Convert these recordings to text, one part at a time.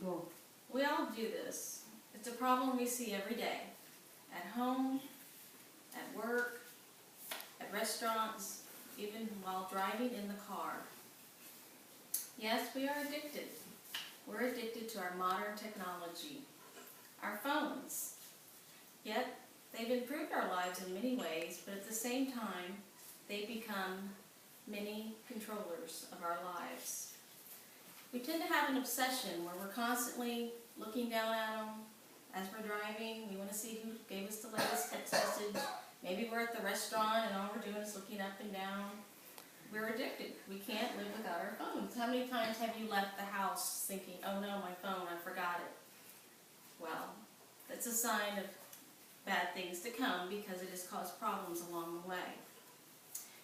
Go. We all do this. It's a problem we see every day. At home, at work, at restaurants, even while driving in the car. Yes, we are addicted. We're addicted to our modern technology, our phones. Yet, they've improved our lives in many ways, but at the same time, they become many controllers of our lives. We tend to have an obsession where we're constantly looking down at them as we're driving. We want to see who gave us the latest text message. Maybe we're at the restaurant and all we're doing is looking up and down. We're addicted. We can't live without our phones. How many times have you left the house thinking, oh no, my phone, I forgot it? Well, that's a sign of bad things to come because it has caused problems along the way.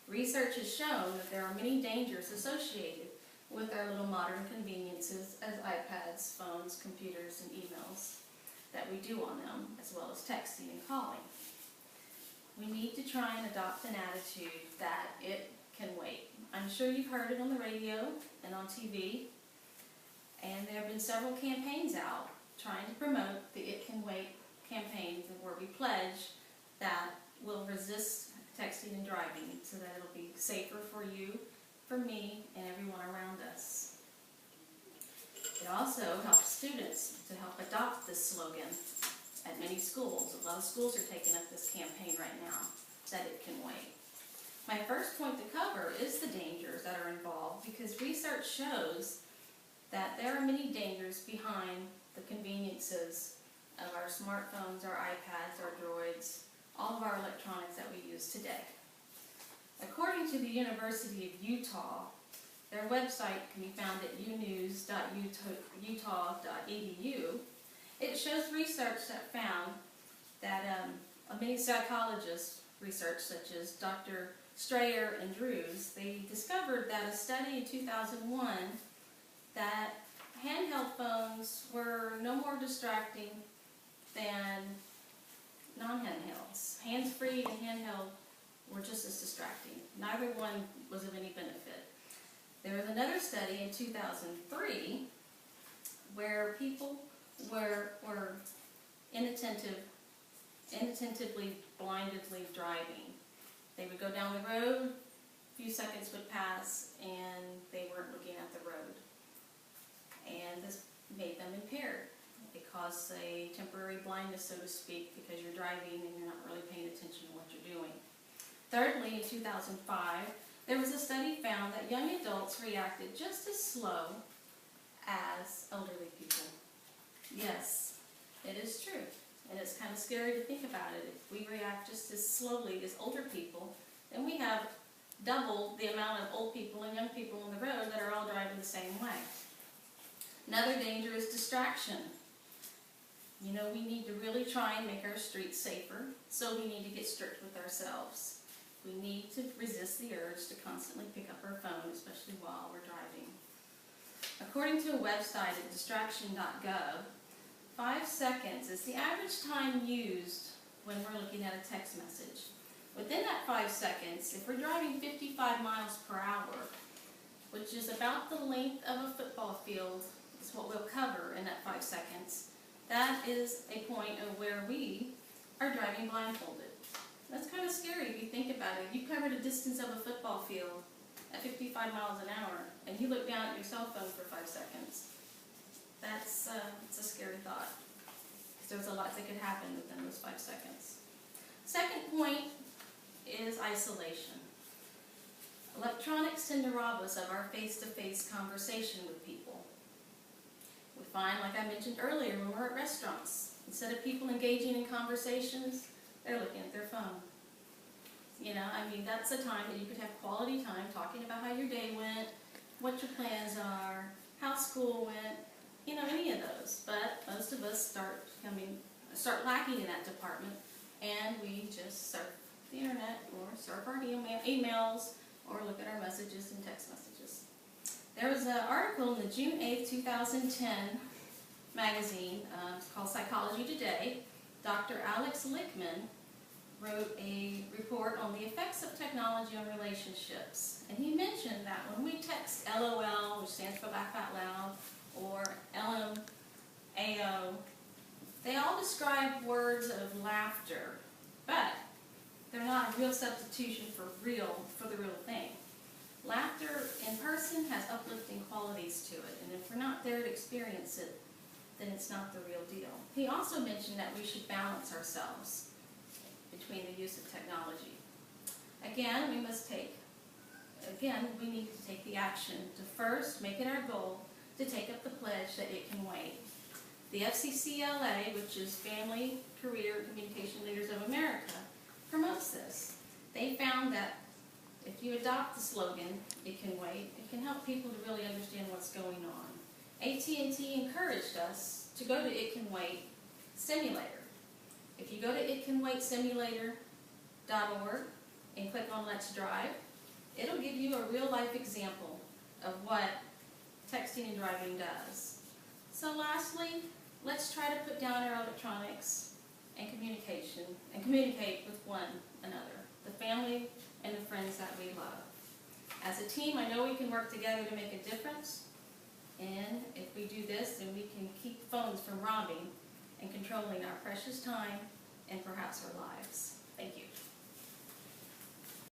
Research has shown that there are many dangers associated with our little modern conveniences as iPads, phones, computers, and emails that we do on them, as well as texting and calling. We need to try and adopt an attitude that it can wait. I'm sure you've heard it on the radio and on TV, and there have been several campaigns out trying to promote the It Can Wait campaigns where we pledge that we'll resist texting and driving so that it'll be safer for you, for me, and everyone around us. It also helps students to help adopt this slogan at many schools. A lot of schools are taking up this campaign right now, that it can wait. My first point to cover is the dangers that are involved because research shows that there are many dangers behind the conveniences of our smartphones, our iPads, our droids, all of our electronics that we use today. According to the University of Utah, their website can be found at unews.utah.edu. It shows research that found that many psychologists, research such as Dr. Strayer and Drews, they discovered that a study in 2001 that handheld phones were no more distracting than non-handhelds. Hands-free and handheld were just as distracting. Neither one was of any benefit. There was another study in 2003 where people were inattentively, blindedly driving. They would go down the road, a few seconds would pass, and they weren't looking at the road. And this made them impaired. It caused a temporary blindness, so to speak, because you're driving and you're not really paying attention to what you're doing. Thirdly, in 2005, there was a study found that young adults reacted just as slow as elderly people. Yes, it is true. And it's kind of scary to think about it. If we react just as slowly as older people, then we have double the amount of old people and young people on the road that are all driving the same way. Another danger is distraction. You know, we need to really try and make our streets safer, so we need to get strict with ourselves. We need to resist the urge to constantly pick up our phone, especially while we're driving. According to a website at distraction.gov, 5 seconds is the average time used when we're looking at a text message. Within that 5 seconds, if we're driving 55 miles per hour, which is about the length of a football field, is what we'll cover in that 5 seconds, that is a point of where we are driving blindfolded. That's kind of scary if you think about it. You covered a distance of a football field at 55 miles an hour, and you look down at your cell phone for 5 seconds. It's a scary thought. There's a lot that could happen within those 5 seconds. Second point is isolation. Electronics tend to rob us of our face-to-face conversation with people. We find, like I mentioned earlier, when we're at restaurants, instead of people engaging in conversations, they're looking at their phone. You know, I mean, that's a time that you could have quality time talking about how your day went, what your plans are, how school went, you know, any of those. But most of us start lacking in that department, and we just surf the internet or surf our emails or look at our messages and text messages. There was an article in the June 8, 2010 magazine called Psychology Today. Dr. Alex Lichtman wrote a report on the effects of technology on relationships. And he mentioned that when we text LOL, which stands for laugh out loud, or LM, all describe words of laughter, but they're not a real substitution for the real thing. Laughter in person has uplifting qualities to it, and if we're not there to experience it, then it's not the real deal. He also mentioned that we should balance ourselves between the use of technology. Again, we need to take the action to first make it our goal to take up the pledge that it can wait. The FCCLA, which is Family, Career, and Communication Leaders of America, promotes this. They found that if you adopt the slogan, "It can wait," it can help people to really understand what's going on. AT&T encouraged us to go to It Can Wait Simulator. If you go to itcanwaitsimulator.org and click on Let's Drive, it'll give you a real-life example of what texting and driving does. So lastly, let's try to put down our electronics and communicate with one another, the family and the friends that we love. As a team, I know we can work together to make a difference, and if we do this, then we can keep phones from robbing and controlling our precious time and perhaps our lives. Thank you.